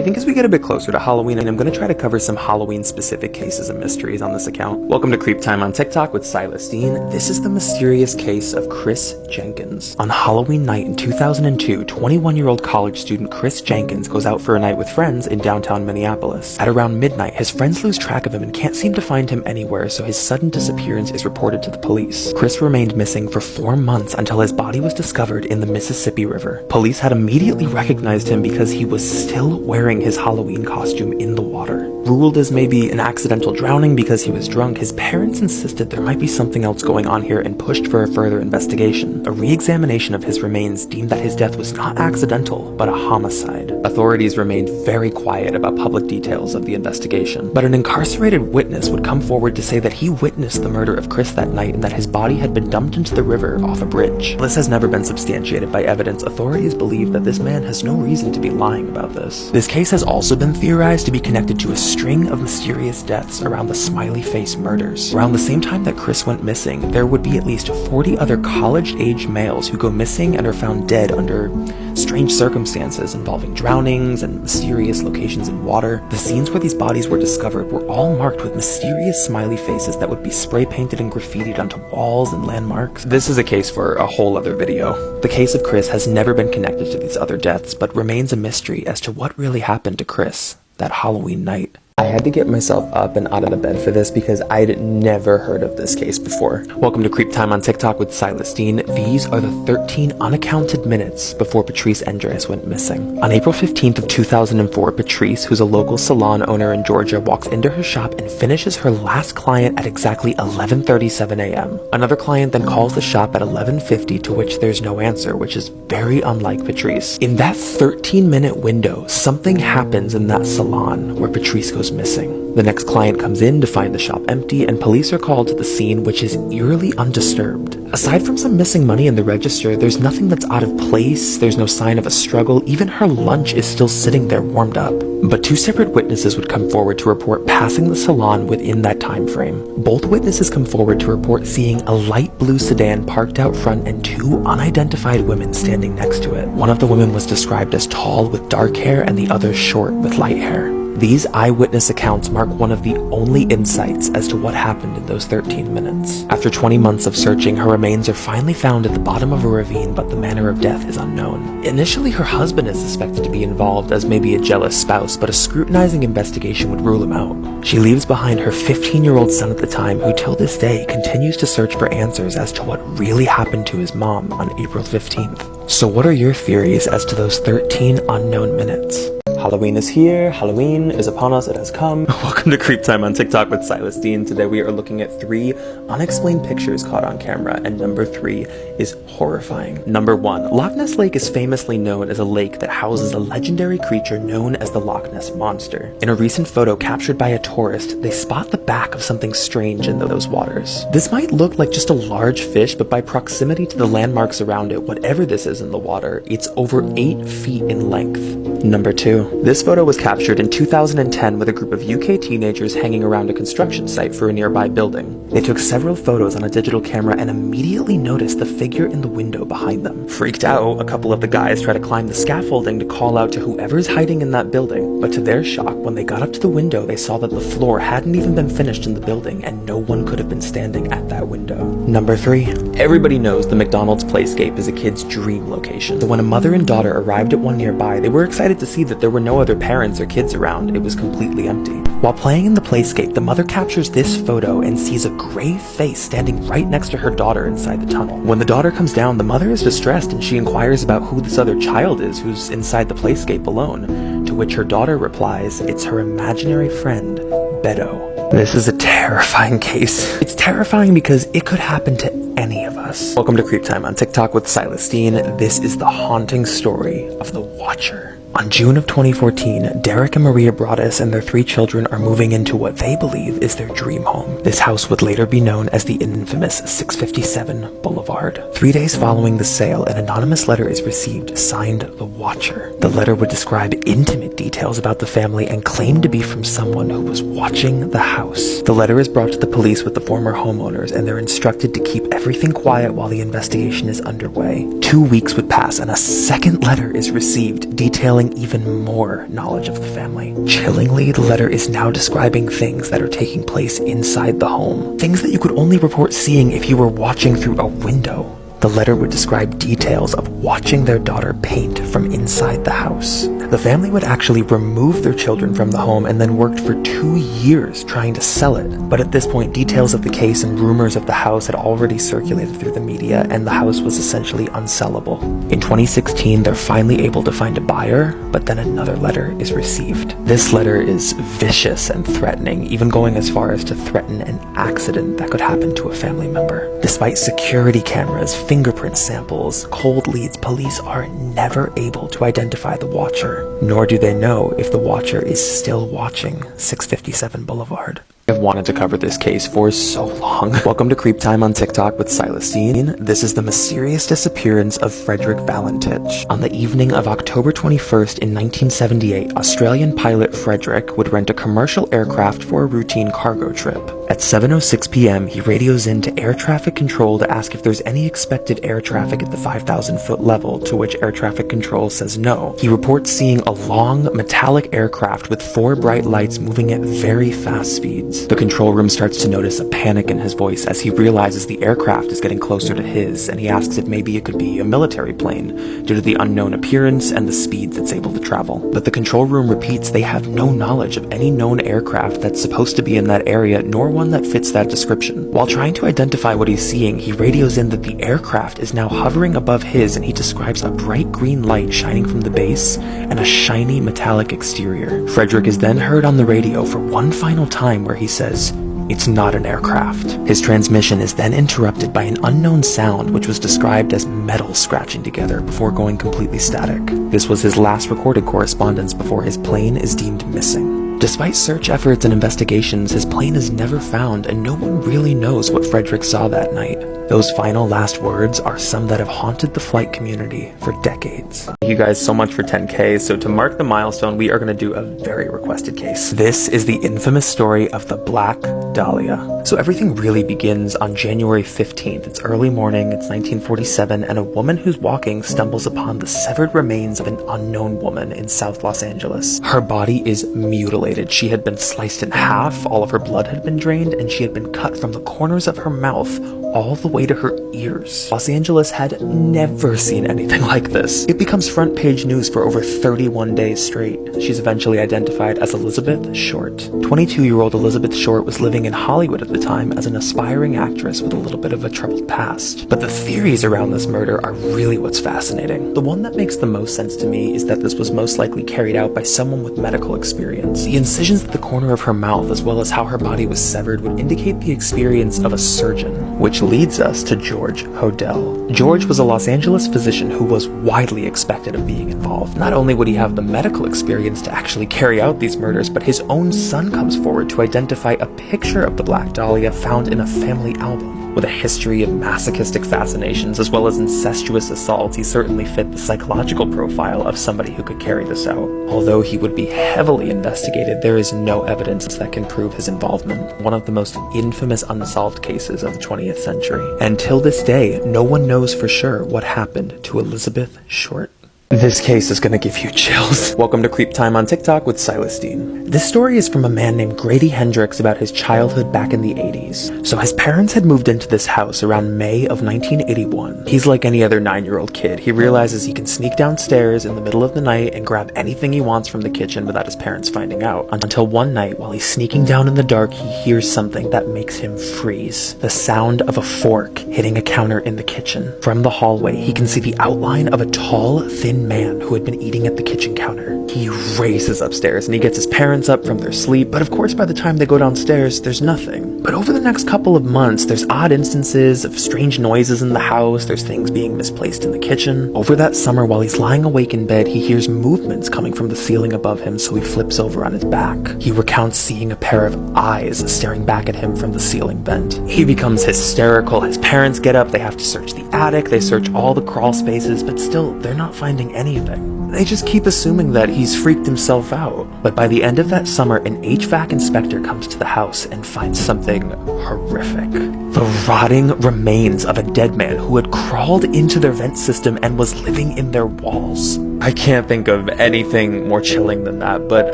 I think as we get a bit closer to Halloween, I'm going to try to cover some Halloween-specific cases and mysteries on this account. Welcome to Creep Time on TikTok with Silas Dean. This is the mysterious case of Chris Jenkins. On Halloween night in 2002, 21-year-old college student Chris Jenkins goes out for a night with friends in downtown Minneapolis. At around midnight, his friends lose track of him and can't seem to find him anywhere, so his sudden disappearance is reported to the police. Chris remained missing for 4 months until his body was discovered in the Mississippi River. Police had immediately recognized him because he was still wearing his Halloween costume in the water. Ruled as maybe an accidental drowning because he was drunk, his parents insisted there might be something else going on here and pushed for a further investigation. A re-examination of his remains deemed that his death was not accidental, but a homicide. Authorities remained very quiet about public details of the investigation, but an incarcerated witness would come forward to say that he witnessed the murder of Chris that night and that his body had been dumped into the river off a bridge. This has never been substantiated by evidence. Authorities believe that this man has no reason to be lying about this. This case has also been theorized to be connected to a string of mysterious deaths around the Smiley Face murders. Around the same time that Chris went missing, there would be at least 40 other college-age males who go missing and are found dead under strange circumstances involving drownings and mysterious locations in water. The scenes where these bodies were discovered were all marked with mysterious smiley faces that would be spray painted and graffitied onto walls and landmarks. This is a case for a whole other video. The case of Chris has never been connected to these other deaths, but remains a mystery as to what really happened to Chris that Halloween night. I had to get myself up and out of the bed for this because I'd never heard of this case before. Welcome to Creep Time on TikTok with Silas Dean. These are the 13 unaccounted minutes before Patrice Andres went missing. On April 15th of 2004, Patrice, who's a local salon owner in Georgia, walks into her shop and finishes her last client at exactly 11:37 a.m. Another client then calls the shop at 11:50, to which there's no answer, which is very unlike Patrice. In that 13-minute window, something happens in that salon where Patrice goes missing. The next client comes in to find the shop empty, and police are called to the scene, which is eerily undisturbed. Aside from some missing money in the register, there's nothing that's out of place, there's no sign of a struggle, even her lunch is still sitting there warmed up. But 2 separate witnesses would come forward to report passing the salon within that time frame. Both witnesses come forward to report seeing a light blue sedan parked out front and 2 unidentified women standing next to it. One of the women was described as tall with dark hair and the other short with light hair. These eyewitness accounts mark one of the only insights as to what happened in those 13 minutes. After 20 months of searching, her remains are finally found at the bottom of a ravine, but the manner of death is unknown. Initially, her husband is suspected to be involved as maybe a jealous spouse, but a scrutinizing investigation would rule him out. She leaves behind her 15-year-old son at the time, who till this day continues to search for answers as to what really happened to his mom on April 15th. So what are your theories as to those 13 unknown minutes? Halloween is here, Halloween is upon us, it has come. Welcome to Creep Time on TikTok with Silas Dean. Today we are looking at 3 unexplained pictures caught on camera, and number 3 is horrifying. Number 1, Loch Ness Lake is famously known as a lake that houses a legendary creature known as the Loch Ness Monster. In a recent photo captured by a tourist, they spot the back of something strange in those waters. This might look like just a large fish, but by proximity to the landmarks around it, whatever this is in the water, it's over 8 feet in length. Number 2. This photo was captured in 2010 with a group of UK teenagers hanging around a construction site for a nearby building. They took several photos on a digital camera and immediately noticed the figure in the window behind them. Freaked out, a couple of the guys try to climb the scaffolding to call out to whoever's hiding in that building, but to their shock, when they got up to the window, they saw that the floor hadn't even been finished in the building and no one could have been standing at that window. Number 3. Everybody knows the McDonald's Playscape is a kid's dream location. So when a mother and daughter arrived at one nearby, they were excited to see that there were no other parents or kids around. It was completely empty. While playing in the playscape, the mother captures this photo and sees a gray face standing right next to her daughter inside the tunnel. When the daughter comes down, the mother is distressed and she inquires about who this other child is who's inside the playscape alone, to which her daughter replies, it's her imaginary friend, Beto. This is a terrifying case. It's terrifying because it could happen to any of us. Welcome to Creep Time on TikTok with Silas Dean. This is the haunting story of the Watcher. On June of 2014, Derek and Maria Broaddus and their 3 children are moving into what they believe is their dream home. This house would later be known as the infamous 657 Boulevard. 3 days following the sale, an anonymous letter is received signed The Watcher. The letter would describe intimate details about the family and claim to be from someone who was watching the house. The letter is brought to the police with the former homeowners, and they're instructed to keep everything quiet while the investigation is underway. 2 weeks would pass and a second letter is received detailing revealing even more knowledge of the family. Chillingly, the letter is now describing things that are taking place inside the home. Things that you could only report seeing if you were watching through a window. The letter would describe details of watching their daughter paint from inside the house. The family would actually remove their children from the home and then worked for 2 years trying to sell it. But at this point, details of the case and rumors of the house had already circulated through the media, and the house was essentially unsellable. In 2016, they're finally able to find a buyer, but then another letter is received. This letter is vicious and threatening, even going as far as to threaten an accident that could happen to a family member. Despite security cameras, fingerprint samples, cold leads, police are never able to identify the watcher, nor do they know if the watcher is still watching 657 Boulevard. I've wanted to cover this case for so long. Welcome to Creep Time on TikTok with Silas Dean. This is the mysterious disappearance of Frederick Valentich. On the evening of October 21st in 1978, Australian pilot Frederick would rent a commercial aircraft for a routine cargo trip. At 7:06 p.m., he radios in to air traffic control to ask if there's any expected air traffic at the 5,000-foot level, to which air traffic control says no. He reports seeing a long, metallic aircraft with 4 bright lights moving at very fast speeds. The control room starts to notice a panic in his voice as he realizes the aircraft is getting closer to his, and he asks if maybe it could be a military plane, due to the unknown appearance and the speeds it's able to travel. But the control room repeats they have no knowledge of any known aircraft that's supposed to be in that area, nor one that fits that description. While trying to identify what he's seeing, he radios in that the aircraft is now hovering above his, and he describes a bright green light shining from the base and a shiny metallic exterior. Frederick is then heard on the radio for one final time where he says, "It's not an aircraft." His transmission is then interrupted by an unknown sound which was described as metal scratching together before going completely static. This was his last recorded correspondence before his plane is deemed missing. Despite search efforts and investigations, his plane is never found, and no one really knows what Frederick saw that night. Those final last words are some that have haunted the flight community for decades. Thank you guys so much for 10K. So to mark the milestone, we are going to do a very requested case. This is the infamous story of the Black Dahlia. So everything really begins on January 15th. It's early morning, it's 1947, and a woman who's walking stumbles upon the severed remains of an unknown woman in South Los Angeles. Her body is mutilated. She had been sliced in half, all of her blood had been drained, and she had been cut from the corners of her mouth all the way to her ears. Los Angeles had never seen anything like this. It becomes front page news for over 31 days straight. She's eventually identified as Elizabeth Short. 22-year-old Elizabeth Short was living in Hollywood at the time as an aspiring actress with a little bit of a troubled past. But the theories around this murder are really what's fascinating. The one that makes the most sense to me is that this was most likely carried out by someone with medical experience. The incisions at the corner of her mouth, as well as how her body was severed, would indicate the experience of a surgeon, which leads us to George Hodel. George was a Los Angeles physician who was widely expected of being involved. Not only would he have the medical experience to actually carry out these murders, but his own son comes forward to identify a picture of the Black Dahlia found in a family album. With a history of masochistic fascinations as well as incestuous assaults, he certainly fit the psychological profile of somebody who could carry this out. Although he would be heavily investigated, there is no evidence that can prove his involvement. One of the most infamous unsolved cases of the 20th century. And till this day, no one knows for sure what happened to Elizabeth Short. This case is gonna give you chills. Welcome to Creep Time on TikTok with Silas Dean. This story is from a man named Grady Hendrix about his childhood back in the 80s. So his parents had moved into this house around May of 1981. He's like any other 9-year-old kid. He realizes he can sneak downstairs in the middle of the night and grab anything he wants from the kitchen without his parents finding out. Until one night, while he's sneaking down in the dark, he hears something that makes him freeze. The sound of a fork hitting a counter in the kitchen. From the hallway, he can see the outline of a tall, thin man who had been eating at the kitchen counter. He races upstairs and he gets his parents up from their sleep, but of course by the time they go downstairs, there's nothing. But over the next couple of months, there's odd instances of strange noises in the house, there's things being misplaced in the kitchen. Over that summer, while he's lying awake in bed, he hears movements coming from the ceiling above him, so he flips over on his back. He recounts seeing a pair of eyes staring back at him from the ceiling vent. He becomes hysterical. His parents get up, they have to search the attic, they search all the crawl spaces, but still, they're not finding saying anything. They just keep assuming that he's freaked himself out. But by the end of that summer, an HVAC inspector comes to the house and finds something horrific. The rotting remains of a dead man who had crawled into their vent system and was living in their walls. I can't think of anything more chilling than that, but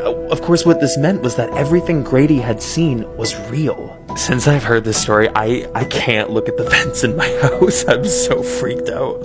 of course what this meant was that everything Grady had seen was real. Since I've heard this story, I can't look at the vents in my house. I'm so freaked out.